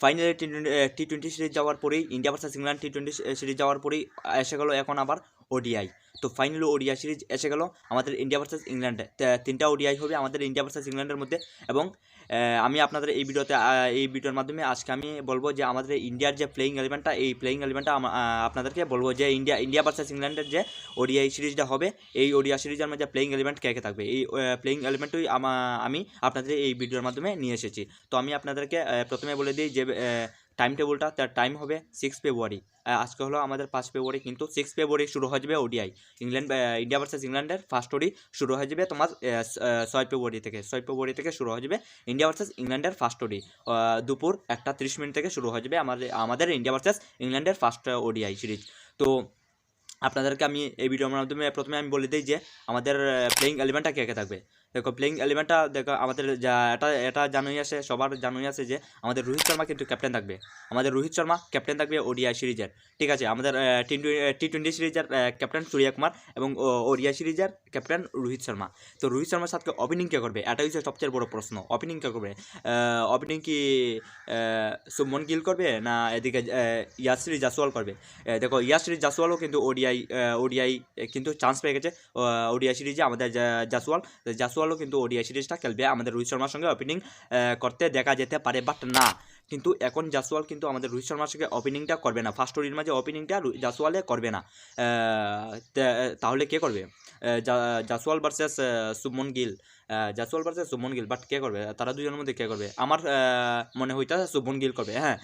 Finally টি-20 series যাওয়ার পরেই India versus England টি-20 series যাওয়ার পরেই এসে গেল এখন আবার ওডিআই। তো ফাইনালি ওডিআই সিরিজ এসে গেল আমাদের ইন্ডিয়া ভার্সেস ইংল্যান্ডে। তিনটা ওডিআই হবে আমাদের ইন্ডিয়া ভার্সেস ইংল্যান্ডের মধ্যে। এবং আমি আপনাদের এই ভিডিওর মাধ্যমে আজকে আমি বলবো যে আমাদের ইন্ডিয়ার যে প্লেইং এলিমেন্টটা, এই প্লেইং এলিমেন্টটা আপনাদেরকে বলবো যে ইন্ডিয়া ভার্সেস ইংল্যান্ডের যে ওডিআই সিরিজটা হবে, এই ওডিআই সিরিজের মধ্যে প্লেইং এলিমেন্ট কে কে থাকবে, এই প্লেইং এলিমেন্টই আমি আপনাদের এই ভিডিওর মাধ্যমে নিয়ে এসেছি। তো আমি আপনাদেরকে প্রথমে বলে দিই যে টাইম টেবিলটা, তার টাইম হবে 6 ফেব্রুয়ারি। আজকে হলো আমাদের 5 ফেব্রুয়ারি, কিন্তু 6 ফেব্রুয়ারি শুরু হয়ে যাবে ওডিআই। ইন্ডিয়া ভার্সেস ইংল্যান্ডের ফার্স্ট ওডি শুরু হয়ে যাবে তোমার 6 ফেব্রুয়ারি থেকে শুরু হয়ে যাবে ইন্ডিয়া ভার্সেস ইংল্যান্ডের ফার্স্ট ওডি। দুপুর 1:30 থেকে শুরু হয়ে যাবে আমাদের ইন্ডিয়া ভার্সেস ইংল্যান্ডের ফার্স্ট ওডিআই সিরিজ। তো আপনাদেরকে আমি এই ভিডিওর মাধ্যমে প্রথমে আমি বলে দিই যে আমাদের প্লেইং এলিমেন্টটা কে কে থাকবে। দেখো প্লেইং এলিমেন্টটা দেখো আমাদের এটা জানুই আছে, সবার জানুই আছে যে আমাদের রোহিত শর্মা কিন্তু ক্যাপ্টেন থাকবে। আমাদের রোহিত শর্মা ক্যাপ্টেন থাকবে ওডিআই সিরিজের, ঠিক আছে। আমাদের টি-20 সিরিজের ক্যাপ্টেন সূর্যকুমার এবং ওডিআই সিরিজের ক্যাপ্টেন রোহিত শর্মা। তো রোহিত শর্মার সাথে ওপেনিং কে করবে, এটাই হচ্ছে সবচেয়ে বড় প্রশ্ন। ওপেনিং কে করবে? ওপেনিং কি শুভমন গিল করবে, না এদিকে ইয়াসরি জাসওয়াল করবে? দেখো ইয়াসরি জাসওয়ালও কিন্তু ওডিআই কিন্তু চান্স পেয়ে গেছে ওডিআই সিরিজে। আমাদের জাসওয়ালও কিন্তু ওডিআই সিরিজটা খেলবে আমাদের রোহিত শর্মার সঙ্গে ওপেনিং করতে দেখা যেতে পারে, বাট না, কিন্তু এখন জাসওয়াল কিন্তু আমাদের রোহিত শর্মার সঙ্গে ওপেনিংটা করবে না। ফার্স্ট ওডির মাঝে ওপেনিংটা জাসওয়ালে করবে না। তাহলে কে করবে? জাসওয়াল ভার্সেস শুভমন গিল, বাট কে করবে? তারা দুজনের মধ্যে কে করবে? আমার মনে হইতেছে শুভমন গিল করবে। হ্যাঁ,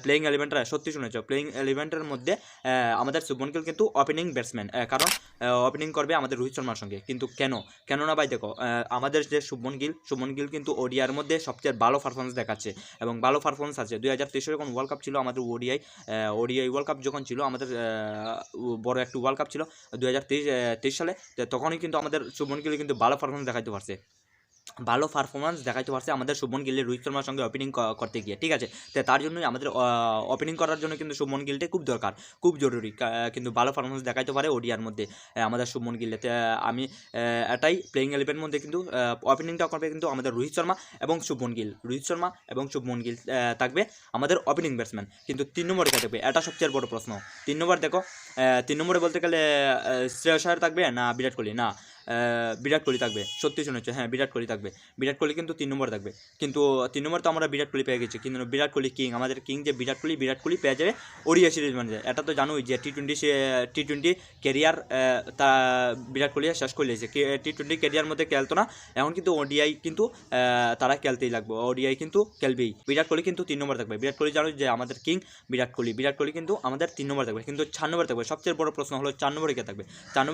প্লেইং এলিমেন্টরা সত্যি শুনেছ, প্লেইং এলিমেন্টের মধ্যে আমাদের শুভমন গিল কিন্তু ওপেনিং ব্যাটসম্যান, কারণ ওপেনিং করবে আমাদের রোহিত শর্মার সঙ্গে। কিন্তু কেন না ভাই? দেখো আমাদের যে শুভমন গিল কিন্তু ওডিআর মধ্যে সবচেয়ে ভালো পারফরমেন্স দেখাচ্ছে এবং ভালো পারফরমেন্স আছে। 2023 যখন ওয়ার্ল্ড কাপ ছিল আমাদের ওডিআই ওয়ার্ল্ড কাপ যখন ছিল আমাদের বড় একটু ওয়ার্ল্ড কাপ ছিল 2023 সালে, তখনই কিন্তু আমাদের শুভমন গিল কিন্তু ভালো পারফরমেন্স দেখাতে পারছে আমাদের শুভমন গিলের রোহিত শর্মার সঙ্গে ওপেনিং করতে গিয়ে, ঠিক আছে। তো তার জন্যই আমাদের ওপেনিং করার জন্য কিন্তু শুভমন গিলটা খুব দরকার, খুব জরুরি, কিন্তু ভালো পারফরমেন্স দেখাইতে পারে ওডিআর মধ্যে আমাদের শুভমন গিলে। আমি এটাই প্লেইং এলিভেনের মধ্যে কিন্তু ওপেনিংটা করবে কিন্তু আমাদের রোহিত শর্মা এবং শুভমন গিল থাকবে আমাদের ওপেনিং ব্যাটসম্যান। কিন্তু 3 নম্বরে কে থাকবে, এটা সবচেয়ে বড় প্রশ্ন। 3 নম্বর দেখো, 3 নম্বরে বলতে গেলে শ্রেয়স আয়ার থাকবে না বিরাট কোহলি? না, বিরাট কোহলি থাকবে। সত্যি শুনেছো, হ্যাঁ বিরাট কোহলি থাকবে। বিরাট কোহলি কিন্তু 3 নম্বর থাকবে। কিন্তু 3 নম্বর তো আমরা বিরাট কোহলি পেয়ে গেছি, কিন্তু বিরাট কোহলি কিং, আমাদের কিং যে বিরাট কোহলি পেয়ে যাবে ওডিআই সিরিজ মানে। এটা তো জানোই যে টি-20 ক্যারিয়ার তা বিরাট কোহলি শেষ করে নিয়েছে। টি-20 ক্যারিয়ার মধ্যে খেলতো না, এখন কিন্তু ওডিআই কিন্তু তারা খেলতেই লাগবে, ওডিআই কিন্তু খেলবেই। বিরাট কোহলি কিন্তু 3 নম্বর থাকবে। বিরাট কোহলি জানো যে আমাদের কিং বিরাট কোহলি কিন্তু আমাদের 3 নম্বর থাকবে। কিন্তু 4 নম্বর থাকবে। সবচেয়ে বড় প্রশ্ন হলো 4 নম্বরে কে থাকবে? 4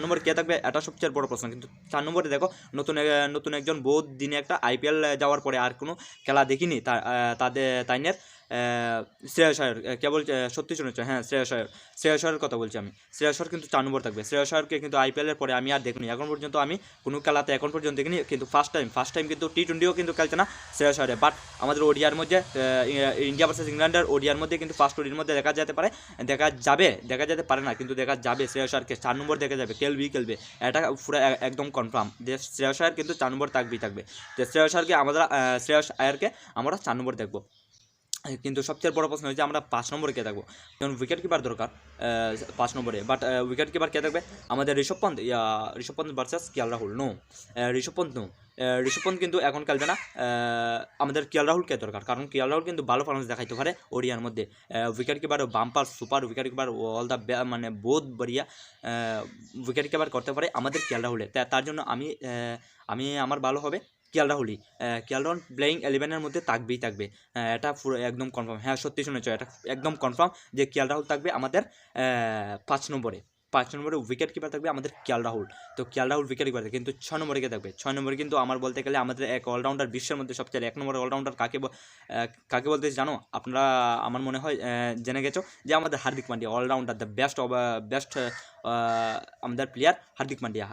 নম্বরে কে থাকবে, এটা সবচেয়ে বড় প্রশ্ন। কিন্তু 4 নম্বরে দেখো নতুন একজন বহুত দিনে একটা আইপিএল যাওয়ার পরে আর কোনো খেলা দেখিনি তাইনের শ্রেয়স আয়ার। কেবল সত্যি শুনেছ, হ্যাঁ শ্রেয়স আয়ার কথা বলছি আমি। শ্রেয়স আয়ার কিন্তু 4 নম্বর থাকবে। শ্রেয়স আয়ারকে কিন্তু আইপিএলের পরে আমি আর দেখিনি, এখন পর্যন্ত আমি কোনো খেলাতে এখন পর্যন্ত দেখিনি, কিন্তু ফার্স্ট টাইম কিন্তু টি-20ও কিন্তু খেলছে না শ্রেয়স আয়ারে। বাট আমাদের ওডিআর মধ্যে ইন্ডিয়া ভার্সেস ইংল্যান্ডের ওডিআর মধ্যে কিন্তু ফার্স্ট ওডির মধ্যে দেখা যেতে পারে না, কিন্তু দেখা যাবে শ্রেয়স আয়ারকে 4 নম্বর দেখা যাবে, খেলবে। এটা পুরো একদম কনফার্ম যে শ্রেয়স আয়ার কিন্তু 4 নম্বর থাকবে। যে শ্রেয়স আয়ারকে আমরা 4 নম্বর দেখবো। কিন্তু সবচেয়ে বড় প্রশ্ন হচ্ছে আমরা 5 নম্বরে কে থাকবো, যেমন উইকেট কিপার দরকার 5 নম্বরে। বাট উইকেট কিপার কে থাকবে? আমাদের ঋষভ পন্থ ভার্সেস কেএল রাহুল। ঋষভ পন্থ কিন্তু এখন খেলবে না। আমাদের কেএল রাহুলকে দরকার, কারণ কেএল রাহুল কিন্তু ভালো পারফরমেন্স দেখাইতে পারে ওডিআর মধ্যে। Wicket keeper bumper super wicket keeper all the মানে বহুত বড়িয়া উইকেট কিপার করতে পারে আমাদের কেএল রাহুলে। তার জন্য আমি আমার ভালো হবে কেএল রাহুল প্লেইং 11-এর মধ্যে থাকবে। এটা পুরো একদম কনফার্ম। হ্যাঁ সত্যি শুনেছো, এটা একদম কনফার্ম যে কেএল রাহুল থাকবে আমাদের 5 নম্বরে। উইকেট কিপার থাকবে আমাদের কেএল রাহুল। তো কেএল রাহুল উইকেট কিপার, কিন্তু 6 নম্বরে কে থাকবে? 6 নম্বরে কিন্তু আমার বলতে গেলে আমাদের এক অলরাউন্ডার, বিশ্বের মধ্যে সবচেয়ে 1 নম্বর অলরাউন্ডার কাকে বলতে জানো? আপনারা আমার মনে হয় জেনে গেছো যে আমাদের Hardik Pandya, all rounder, the best আমাদের প্লেয়ার হার্দিক পান্ডিয়া।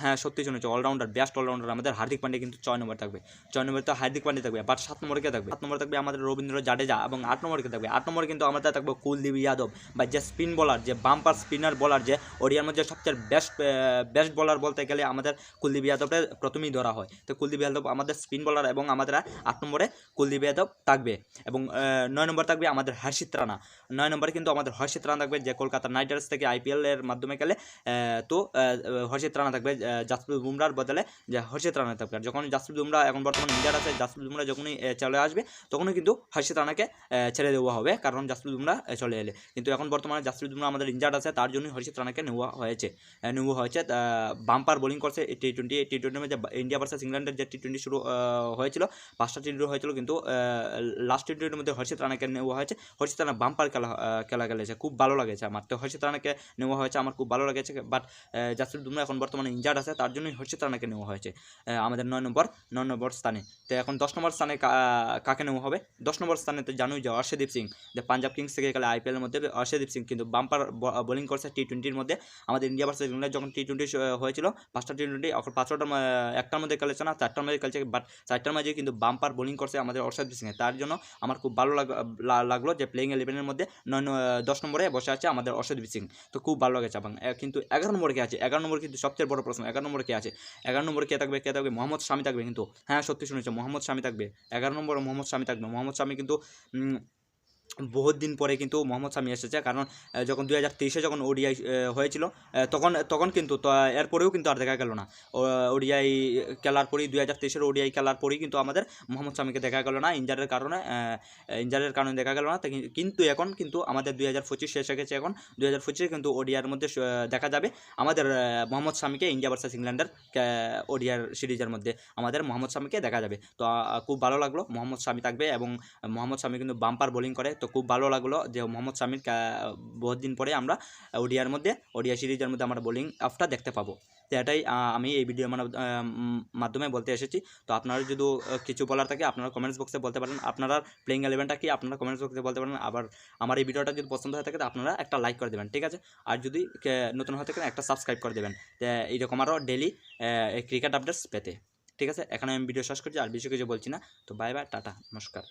হ্যাঁ সত্যি শুনেছো, বেস্ট অলরাউন্ডার আমাদের হার্দিক পান্ডিয়া কিন্তু 6 নম্বর থাকবে। 6 নম্বরে তো হার্দিক পান্ডিয়া থাকবে। বাট 7 নম্বরে কে থাকবে? 7 নম্বরে থাকবে আমাদের রবীন্দ্র জাডেজা, এবং 8 নম্বরে কে থাকবে? 8 নম্বরে কিন্তু আমাদের থাকবে কুলদীপ যাদব, বা যে স্পিন বলার, যে বাম্পার স্পিনার বলার, যে ওডিআর মধ্যে সবচেয়ে বেস্ট বোলার বলতে গেলে আমাদের কুলদীপ যাদবকে প্রথমেই ধরা হয়। তো কুলদীপ যাদব আমাদের স্পিন বোলার এবং আমাদের 8 নম্বরে কুলদীপ যাদব থাকবে এবং 9 নম্বর থাকবে আমাদের হর্ষিত রানা। 9 নম্বরে কিন্তু আমাদের হর্ষিত রানা থাকবে, যে কলকাতা নাইট রাইডার্স থেকে IPL এর মাধ্যমে খেলে। তো হর্ষিত রানা থাকবে জাসপ্রীত বুমরার বদলে, যে হর্ষিত রানা থাকবে। আর যখন জাসপ্রীত বুমরা এখন বর্তমানে ইন্ডিয়ার আছে, জাসপ্রীত বুমরা যখনই চলে আসবে তখনই কিন্তু হর্ষিত রানাকে ছেড়ে দেওয়া হবে, কারণ জাসপ্রীত বুমরা চলে এলে। কিন্তু এখন বর্তমানে জাসপ্রীত বুমরা আমাদের ইন্ডিয়ার আছে, তার জন্যই হর্ষিত রানাকে নেওয়া হয়েছে। বাম্পার বোলিং করছে টি-20 মধ্যে ইন্ডিয়া ভার্সেস ইংল্যান্ডের যে টি-20 শুরু হয়েছিল, 5টা টি-20 হয়েছিল, কিন্তু লাস্ট টি-20 মধ্যে হর্ষিত রানাকে নেওয়া হয়েছে। হর্ষিত রানা বাম্পার খেলা খেলেছে, খুব ভালো লাগেছে আমার। তো হর্ষিত রানাকে নেওয়া হয়েছে, আমার খুব ভালো লেগেছে। বাট জাসপ্রীত বুমরা এখন বর্তমানে ইনজার্ড আছে, তার জন্যই হর্ষিত রানাকে নেওয়া হয়েছে আমাদের 9 নম্বর স্থানে। তো এখন 10 নম্বর স্থানে কাকে নেওয়া হবে? 10 নম্বর স্থানে তো জানোই যে অর্শদীপ সিং, যে পাঞ্জাব কিংস থেকে খেলে IPL এর মধ্যে। অর্শদীপ সিং কিন্তু বাম্পার বোলিং করছে টি-20 মধ্যে। আমাদের ইন্ডিয়া ভার্সেস ইংল্যান্ড যখন টি-20 হয়েছিল, 5টা টি-20, এখন 5টার একটার মধ্যে খেলেছে না, 4টার মধ্যে খেলছে। বাট 4টার মাঝে কিন্তু বাম্পার বোলিং করছে আমাদের অর্শদীপ সিং। তার জন্য আমার খুব ভালো লাগলো যে প্লেইং 11-এর মধ্যে 10 নম্বরে বসে আছে আমাদের অর্শদীপ সিং। তো খুব ভালো লেগেছে। এবং কিন্তু 11 নম্বরে কে আছে? 11 নম্বর কিন্তু সবচেয়ে বড় প্রশ্ন, 11 নম্বরে কে আছে? 11 নম্বরে কে থাকবে? মোহাম্মদ শামি থাকবে। কিন্তু হ্যাঁ, সত্যি শুনেছো, মোহাম্মদ শামি থাকবে 11 নম্বরে। মোহাম্মদ শামি থাকবে। মোহাম্মদ শামি কিন্তু বহুত দিন পরে কিন্তু মোহাম্মদ শামি এসেছে, কারণ যখন 2023-এ যখন ODI হয়েছিল, তখন কিন্তু এরপরেও কিন্তু আর দেখা গেল না। ODI খেলার পরেই, 2023-এর ODI খেলার পরেই কিন্তু আমাদের মোহাম্মদ শামিকে দেখা গেল না, ইনজারের কারণে দেখা গেল না। কিন্তু এখন কিন্তু আমাদের 2025 এসে গেছে। এখন 2025-এ কিন্তু ODIর মধ্যে দেখা যাবে আমাদের মোহাম্মদ শামিকে, ইন্ডিয়া ভার্সেস ইংল্যান্ডের ODI সিরিজের মধ্যে আমাদের মোহাম্মদ শামিকে দেখা যাবে। তো খুব ভালো লাগলো, মোহাম্মদ শামি থাকবে। এবং মোহাম্মদ শামি কিন্তু বাম্পার বোলিং করে। তো খুব ভালো লাগলো যে মোহাম্মদ শামির বহুত দিন পরে আমরা ODI সিরিজের মধ্যে আমরা বোলিং অফটা দেখতে পাবো। তো এটাই আমি এই ভিডিওর মাধ্যমে বলতে এসেছি। তো আপনারা যদি কিছু বলার থাকে আপনারা কমেন্টস বক্সে বলতে পারেন। আপনারা প্লেইং 11টা কি আপনারা কমেন্টস বক্সে বলতে পারেন। আবার আমার এই ভিডিওটা যদি পছন্দ হয়ে থাকে তো আপনারা একটা লাইক করে দেবেন, ঠিক আছে? আর যদি নতুন হয়ে থাকেন একটা সাবস্ক্রাইব করে দেবেন, এইরকম আরও ডেলি ক্রিকেট আপডেটস পেতে, ঠিক আছে? এখানে আমি ভিডিও শেষ করছি, আর বেশি কিছু বলছি না। তো বাই বাই, টাটা, নমস্কার।